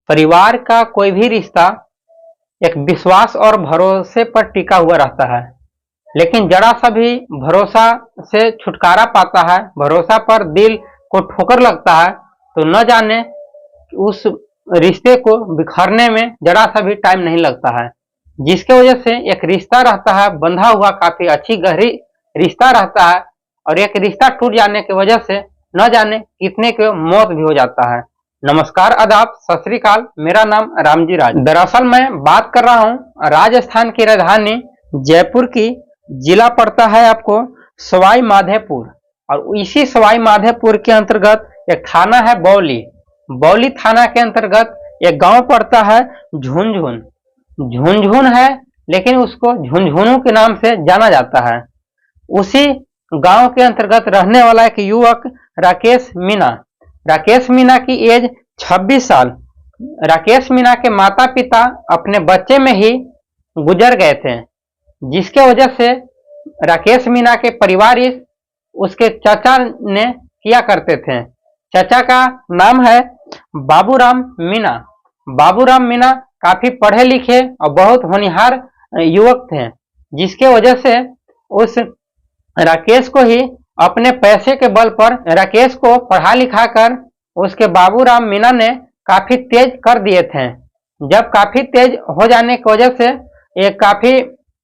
परिवार का कोई भी रिश्ता एक विश्वास और भरोसे पर टिका हुआ रहता है, लेकिन जरा सा भी भरोसा से छुटकारा पाता है, भरोसा पर दिल को ठोकर लगता है, तो न जाने उस रिश्ते को बिखरने में जरा सा भी टाइम नहीं लगता है। जिसके वजह से एक रिश्ता रहता है बंधा हुआ, काफी अच्छी गहरी रिश्ता रहता है, और एक रिश्ता टूट जाने की वजह से न जाने कितने की मौत भी हो जाता है। नमस्कार, आदाब, सत श्री अकाल। मेरा नाम रामजी राज। दरअसल मैं बात कर रहा हूँ राजस्थान की राजधानी जयपुर की। जिला पड़ता है आपको सवाई माधोपुर, और इसी सवाई माधोपुर के अंतर्गत एक थाना है बौली। बौली थाना के अंतर्गत एक गांव पड़ता है झुनझुन। झुनझुन है, लेकिन उसको झुनझुनू के नाम से जाना जाता है। उसी गांव के अंतर्गत रहने वाला एक युवक राकेश मीणा। राकेश मीणा की एज 26 साल। राकेश मीणा के माता पिता अपने बच्चे में ही गुजर गए थे, जिसके वजह से राकेश मीणा के परिवार उसके चाचा ने किया करते थे। चाचा का नाम है बाबूराम मीणा। बाबूराम मीणा काफी पढ़े लिखे और बहुत होनहार युवक थे, जिसके वजह से उस राकेश को ही अपने पैसे के बल पर राकेश को पढ़ा लिखा कर उसके बाबूराम मीणा ने काफी तेज कर दिए थे। जब काफी तेज हो जाने की वजह से एक काफी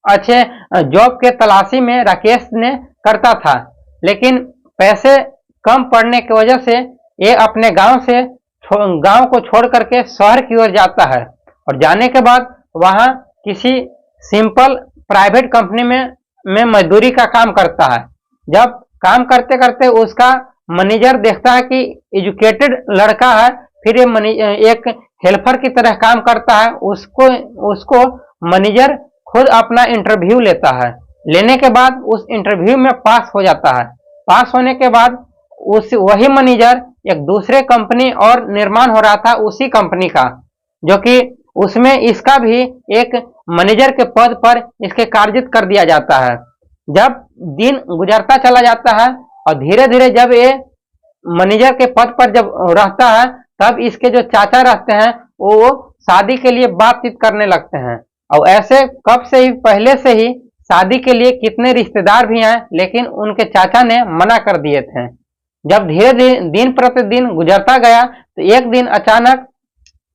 अच्छे जॉब के तलाशी में राकेश ने करता था, लेकिन पैसे कम पड़ने की वजह से ये अपने गांव को छोड़ करके शहर की ओर जाता है, और जाने के बाद वहां किसी सिंपल प्राइवेट कंपनी में मजदूरी का काम करता है। जब काम करते करते उसका मैनेजर देखता है कि एजुकेटेड लड़का है, फिर ये एक हेल्पर की तरह काम करता है। उसको मैनेजर खुद अपना इंटरव्यू लेता है। लेने के बाद उस इंटरव्यू में पास हो जाता है। पास होने के बाद वही मैनेजर एक दूसरे कंपनी और निर्माण हो रहा था उसी कंपनी का, जो कि उसमें इसका भी एक मैनेजर के पद पर इसके कार्जित कर दिया जाता है। जब दिन गुजरता चला जाता है और धीरे धीरे जब ये मैनेजर के पद पर जब रहता है, तब इसके जो चाचा रहते हैं वो शादी के लिए बातचीत करने लगते हैं। और ऐसे कब से ही पहले से ही शादी के लिए कितने रिश्तेदार भी हैं, लेकिन उनके चाचा ने मना कर दिए थे। जब धीरे धीरे दिन प्रतिदिन गुजरता गया, तो एक दिन अचानक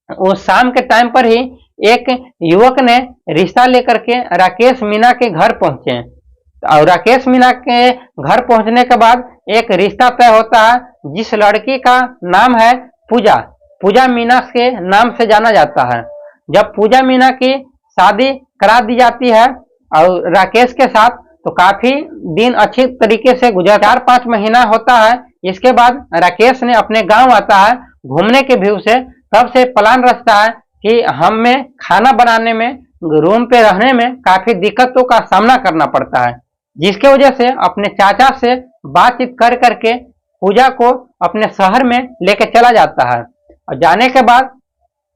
उस शाम के टाइम पर ही एक युवक ने रिश्ता लेकर के राकेश मीणा के घर पहुंचे। और राकेश मीणा के घर पहुंचने के बाद एक रिश्ता तय होता है, जिस लड़की का नाम है पूजा। पूजा मीणा के नाम से जाना जाता है। जब पूजा मीणा की शादी करा दी जाती है और राकेश के साथ, तो काफी दिन अच्छी तरीके से गुजर 4-5 महीना होता है। इसके बाद राकेश ने अपने गांव आता है घूमने के व्यू से। तब से प्लान रचता है कि हमें खाना बनाने में, रूम पे रहने में काफी दिक्कतों का सामना करना पड़ता है, जिसके वजह से अपने चाचा से बातचीत कर करके पूजा को अपने शहर में लेके चला जाता है। और जाने के बाद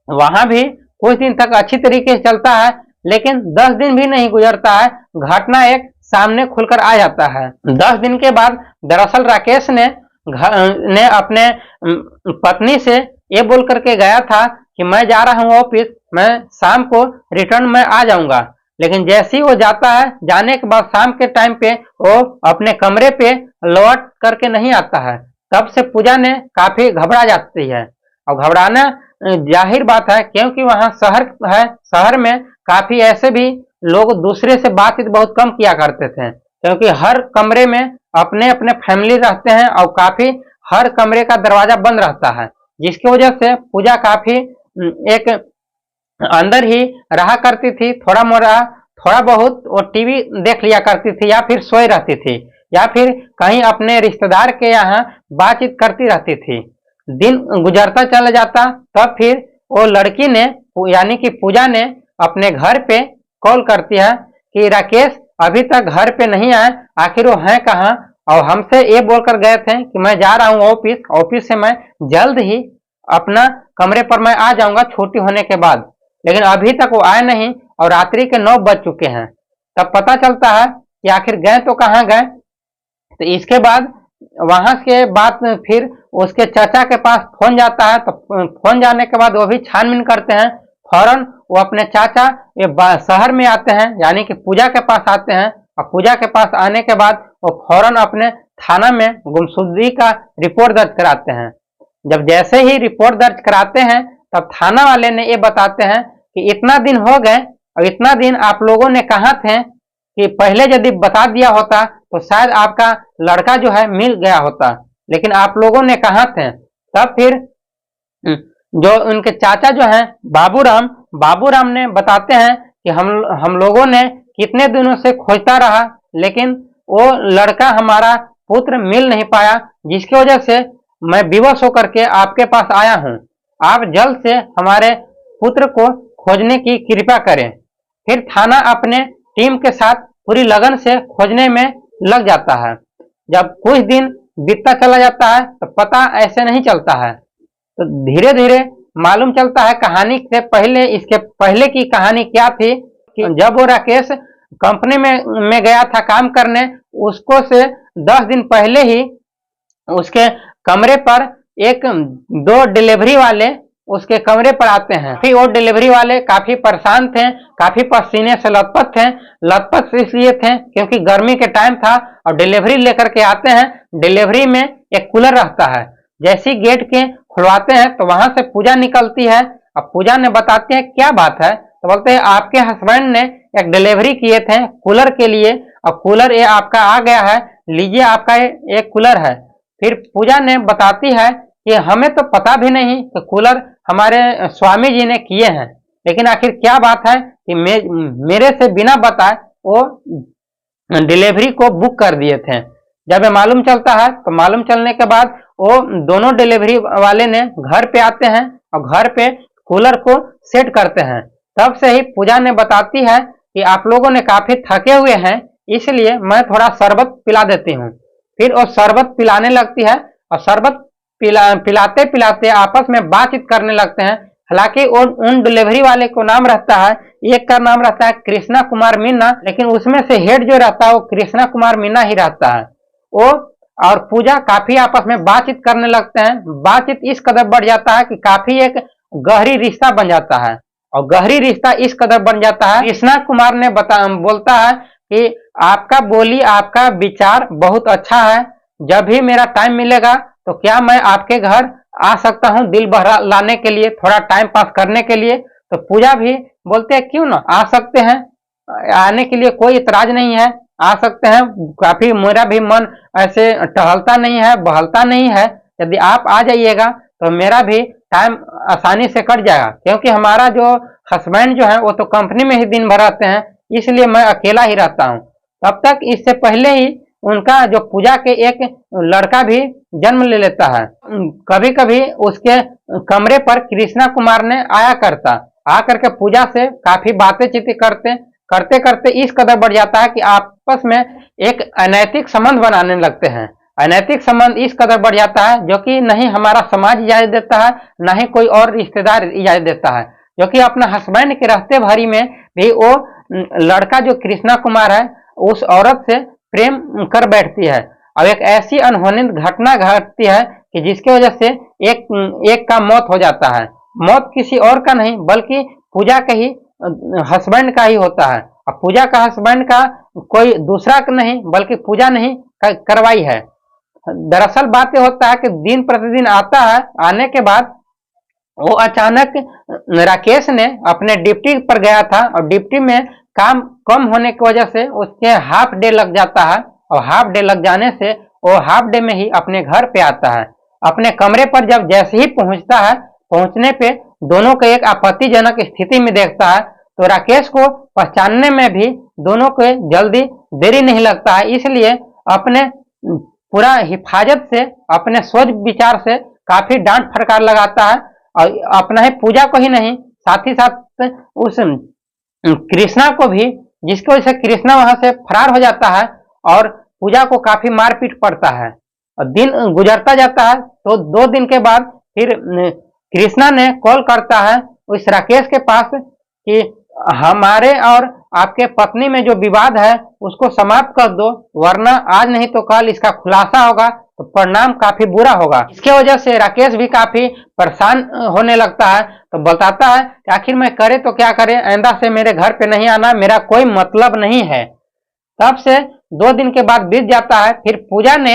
वहां भी कुछ दिन तक अच्छी तरीके से चलता है, लेकिन 10 दिन भी नहीं गुजरता है, घटना एक सामने खुलकर आ जाता है। 10 दिन के बाद दरअसल राकेश ने अपने पत्नी से ये बोल करके गया था कि मैं जा रहा हूँ ऑफिस, मैं शाम को रिटर्न में आ जाऊंगा। लेकिन जैसे ही वो जाता है, जाने के बाद शाम के टाइम पे वो अपने कमरे पे लौट करके नहीं आता है। तब से पूजा ने काफी घबरा जाती है, और घबराना जाहिर बात है, क्योंकि वहां शहर है। शहर में काफी ऐसे भी लोग दूसरे से बातचीत बहुत कम किया करते थे, क्योंकि हर कमरे में अपने अपने फैमिली रहते हैं और काफी हर कमरे का दरवाजा बंद रहता है, जिसकी वजह से पूजा काफी एक अंदर ही रहा करती थी। थोड़ा बहुत वो टीवी देख लिया करती थी, या फिर सोई रहती थी, या फिर कहीं अपने रिश्तेदार के यहाँ बातचीत करती रहती थी। दिन गुजरता चला जाता, तब फिर वो लड़की ने, यानी कि पूजा ने, अपने घर पे कॉल करती है कि राकेश अभी तक घर पे नहीं आए, आखिर वो हैं कहाँ। और हमसे ये बोलकर गए थे कि मैं जा रहा हूँ ऑफिस से मैं जल्द ही अपना कमरे पर मैं आ जाऊंगा छुट्टी होने के बाद, लेकिन अभी तक वो आए नहीं और रात्रि के 9 बज चुके हैं। तब पता चलता है कि आखिर गए तो कहाँ गए। तो इसके बाद वहां के बाद फिर उसके चाचा के पास फोन जाता है, तो फोन जाने के बाद वो भी छानबीन करते हैं। फौरन वो अपने चाचा ये शहर में आते हैं, यानी कि पूजा के पास आते हैं। और पूजा के पास आने के बाद वो फौरन अपने थाना में गुमशुदगी का रिपोर्ट दर्ज कराते हैं। जब जैसे ही रिपोर्ट दर्ज कराते हैं तब थाना वाले ने ये बताते हैं कि इतना दिन हो गए और इतना दिन आप लोगों ने कहाँ थे, कि पहले यदि बता दिया होता तो शायद आपका लड़का जो है मिल गया होता, लेकिन आप लोगों ने कहाँ थे। तब फिर जो उनके चाचा जो हैं बाबूराम ने बताते हैं कि हम लोगों ने कितने दिनों से खोजता रहा, लेकिन वो लड़का हमारा पुत्र मिल नहीं पाया, जिसकी वजह से मैं विवश होकर के आपके पास आया हूँ। आप जल्द से हमारे पुत्र को खोजने की कृपा करें। फिर थाना अपने टीम के साथ पूरी लगन से खोजने में लग जाता है। जब कुछ दिन बीतता चला जाता है तो पता ऐसे नहीं चलता है, तो धीरे धीरे मालूम चलता है कहानी से पहले, इसके पहले की कहानी क्या थी कि जब वो राकेश कंपनी में गया था काम करने, उसको से 10 दिन पहले ही उसके कमरे पर एक दो डिलीवरी वाले उसके कमरे पर आते हैं। फिर वो डिलीवरी वाले काफी परेशान थे, काफी पसीने से लथपथ थे। लथपथ इसलिए थे क्योंकि गर्मी के टाइम था और डिलीवरी लेकर के आते हैं। डिलीवरी में एक कूलर रहता है। जैसी गेट के खुलवाते हैं तो वहां से पूजा निकलती है। अब पूजा ने बताती है क्या बात है, तो बोलते हैं आपके हस्बैंड ने एक डिलीवरी किए थे कूलर के लिए, और कूलर ये आपका आ गया है, लीजिए आपका एक कूलर है। फिर पूजा ने बताती है कि हमें तो पता भी नहीं कि कूलर हमारे स्वामी जी ने किए हैं, लेकिन आखिर क्या बात है कि मेरे से बिना बताए वो डिलीवरी को बुक कर दिए थे। जब ये मालूम चलता है तो मालूम चलने के बाद वो दोनों डिलीवरी वाले ने घर पे आते हैं और घर पे कूलर को सेट करते हैं। तब से ही पूजा ने बताती है कि आप लोगों ने काफी थके हुए हैं, इसलिए मैं थोड़ा शरबत पिला देती हूँ। फिर वो शरबत पिलाने लगती है और शरबत पिलाते पिलाते आपस में बातचीत करने लगते हैं। हालांकि उन डिलीवरी वाले को नाम रहता है, एक का नाम रहता है कृष्णा कुमार मीना, लेकिन उसमें से हेड जो रहता है वो कृष्णा कुमार मीना ही रहता है। वो और पूजा काफी आपस में बातचीत करने लगते हैं। बातचीत इस कदर बढ़ जाता है कि काफी एक गहरी रिश्ता बन जाता है, और गहरी रिश्ता इस कदर बन जाता है। कृष्णा कुमार ने बोलता है कि आपका बोली, आपका विचार बहुत अच्छा है, जब भी मेरा टाइम मिलेगा तो क्या मैं आपके घर आ सकता हूँ दिल बहला लाने के लिए, थोड़ा टाइम पास करने के लिए। तो पूजा भी बोलते हैं क्यों ना, आ सकते हैं, आने के लिए कोई इतराज नहीं है, आ सकते हैं। काफी मेरा भी मन ऐसे टहलता नहीं है, बहलता नहीं है, यदि आप आ जाइएगा तो मेरा भी टाइम आसानी से कट जाएगा, क्योंकि हमारा जो हस्बैंड जो है वो तो कंपनी में ही दिन भर रहते हैं, इसलिए मैं अकेला ही रहता हूँ। तब तक इससे पहले ही उनका जो पूजा के एक लड़का भी जन्म ले लेता है। कभी कभी उसके कमरे पर कृष्णा कुमार ने आया करता, आकर के पूजा से काफी बातें चीतें करते करते इस कदर बढ़ जाता है कि आपस में एक अनैतिक संबंध बनाने लगते हैं। अनैतिक संबंध इस कदर बढ़ जाता है जो कि नहीं हमारा समाज इजाजत देता है, न ही कोई और रिश्तेदार इजाजत देता है, जो कि अपना हस्बैंड के रहते भरी में भी वो लड़का जो कृष्णा कुमार है उस औरत से प्रेम कर बैठती है। अब एक ऐसी अनहोनी घटना घटती है कि जिसकी वजह से एक का मौत हो जाता है। मौत किसी और का नहीं बल्कि पूजा का ही हस्बैंड का ही होता है। अब पूजा का हस्बैंड का कोई दूसरा नहीं बल्कि पूजा नहीं करवाई है। दरअसल बात यह होता है कि दिन प्रतिदिन आता है, आने के बाद वो अचानक राकेश ने अपने ड्यूटी पर गया था और ड्यूटी में काम कम होने की वजह से उसके हाफ डे लग जाता है, और हाफ डे लग जाने से वो हाफ डे में ही अपने घर पे आता है। अपने कमरे पर जब जैसे ही पहुंचता है, पहुंचने पे दोनों को एक आपत्तिजनक स्थिति में देखता है, तो राकेश को पहचानने में भी दोनों को जल्दी देरी नहीं लगता है। इसलिए अपने पूरा हिफाजत से, अपने सोच विचार से काफी डांट फटकार लगाता है, और अपना ही पूजा को ही नहीं साथ ही साथ उस कृष्णा को भी, जिसकी वजह से कृष्णा वहां से फरार हो जाता है और पूजा को काफी मारपीट पड़ता है। और दिन गुजरता जाता है तो 2 दिन के बाद फिर कृष्णा ने कॉल करता है उस राकेश के पास कि हमारे और आपके पत्नी में जो विवाद है उसको समाप्त कर दो, वरना आज नहीं तो कल इसका खुलासा होगा, तो परिणाम काफी बुरा होगा। इसके वजह से राकेश भी काफी परेशान होने लगता है। तो बताता है कि आखिर मैं करे तो क्या करे, आइंदा से मेरे घर पे नहीं आना, मेरा कोई मतलब नहीं है। तब से 2 दिन के बाद बीत जाता है। फिर पूजा ने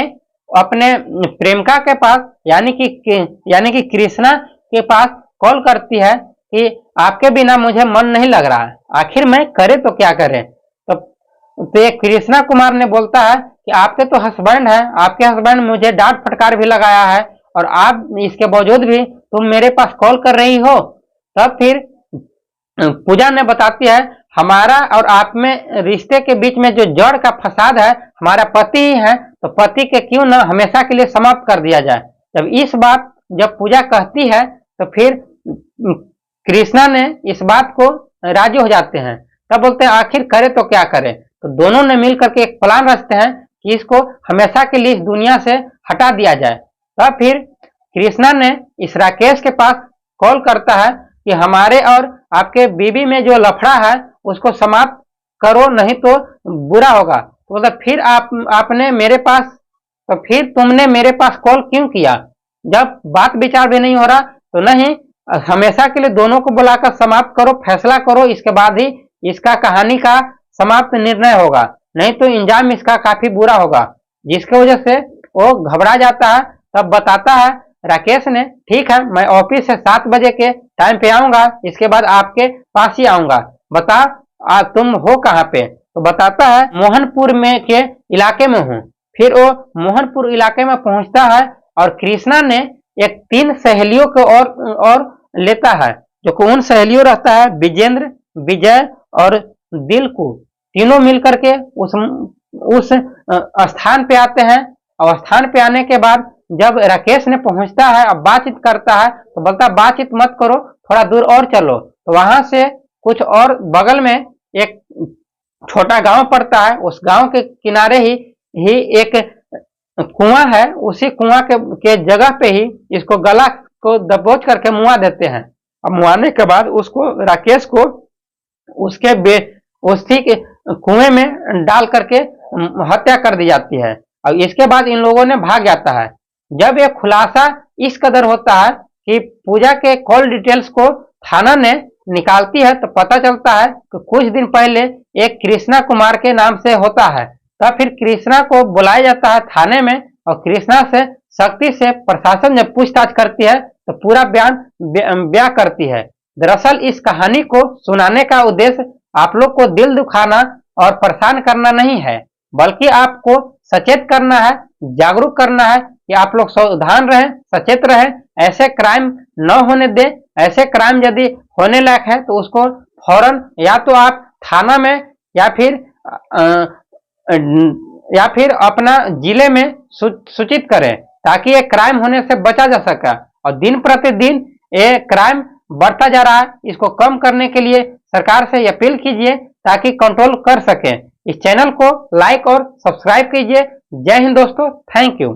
अपने प्रेमिका के पास यानी कि कृष्णा के पास कॉल करती है कि आपके बिना मुझे मन नहीं लग रहा है, आखिर मैं करे तो क्या करें। तो ये कृष्णा कुमार ने बोलता है कि आपके तो हस्बैंड है, आपके हस्बैंड मुझे डांट फटकार भी लगाया है और आप इसके बावजूद भी तुम मेरे पास कॉल कर रही हो। तब फिर पूजा ने बताती है हमारा और आप में रिश्ते के बीच में जो जड़ का फसाद है हमारा पति ही है, तो पति के क्यों न हमेशा के लिए समाप्त कर दिया जाए। जब पूजा कहती है तो फिर कृष्णा ने इस बात को राजी हो जाते हैं। तब बोलते हैं आखिर करे तो क्या करें। तो दोनों ने मिलकर के एक प्लान रचते हैं कि इसको हमेशा के लिए इस दुनिया से हटा दिया जाए। तब फिर कृष्णा ने इस राकेश के पास कॉल करता है कि हमारे और आपके बीवी में जो लफड़ा है उसको समाप्त करो, नहीं तो बुरा होगा। तो मतलब फिर तुमने मेरे पास कॉल क्यों किया, जब बात विचार भी नहीं हो रहा तो नहीं, हमेशा के लिए दोनों को बुलाकर समाप्त करो, फैसला करो, इसके बाद ही इसका कहानी का समाप्त निर्णय होगा, नहीं तो इंजाम इसका काफी बुरा होगा। जिसकी वजह से वो घबरा जाता है। तब बताता है राकेश ने ठीक है मैं ऑफिस से 7 बजे के टाइम पे आऊंगा, इसके बाद आपके पास ही आऊंगा, बता तुम हो कहाँ पे। तो बताता है मोहनपुर में के इलाके में हूँ। फिर वो मोहनपुर इलाके में पहुंचता है और कृष्णा ने एक 3 सहेलियों को और लेता है, जो कि उन सहेलियों रहता है विजेंद्र, विजय और दिलकू। तीनों मिलकर के उस स्थान पे आते हैं। और स्थान पे आने के बाद जब राकेश ने पहुंचता है और बातचीत करता है तो बोलता है बातचीत मत करो, थोड़ा दूर और चलो। तो वहां से कुछ और बगल में एक छोटा गांव पड़ता है, उस गांव के किनारे ही एक कुआं है। उसी कुआं के जगह पे ही इसको गला को दबोच करके मुआ देते हैं। अब मुआने के बाद उसको राकेश को उसी के कुएं में डाल करके हत्या कर दी जाती है। और इसके बाद इन लोगों ने भाग जाता है। जब ये खुलासा इस कदर होता है कि पूजा के कॉल डिटेल्स को थाना ने निकालती है तो पता चलता है कि कुछ दिन पहले एक कृष्णा कुमार के नाम से होता है। तब फिर कृष्णा को बुलाया जाता है थाने में और कृष्णा से सख्ती से प्रशासन जब पूछताछ करती है तो पूरा बयान करती है। दरअसल इस कहानी को सुनाने का उद्देश्य आप लोग को दिल दुखाना और परेशान करना नहीं है, बल्कि आपको सचेत करना है, जागरूक करना है कि आप लोग सावधान रहें, सचेत रहें, ऐसे क्राइम न होने दें। ऐसे क्राइम यदि होने लायक है तो उसको फौरन या तो आप थाना में या फिर अपना जिले में सूचित करें, ताकि ये क्राइम होने से बचा जा सके। और दिन प्रतिदिन ये क्राइम बढ़ता जा रहा है, इसको कम करने के लिए सरकार से अपील कीजिए ताकि कंट्रोल कर सके। इस चैनल को लाइक और सब्सक्राइब कीजिए। जय हिंद दोस्तों, थैंक यू।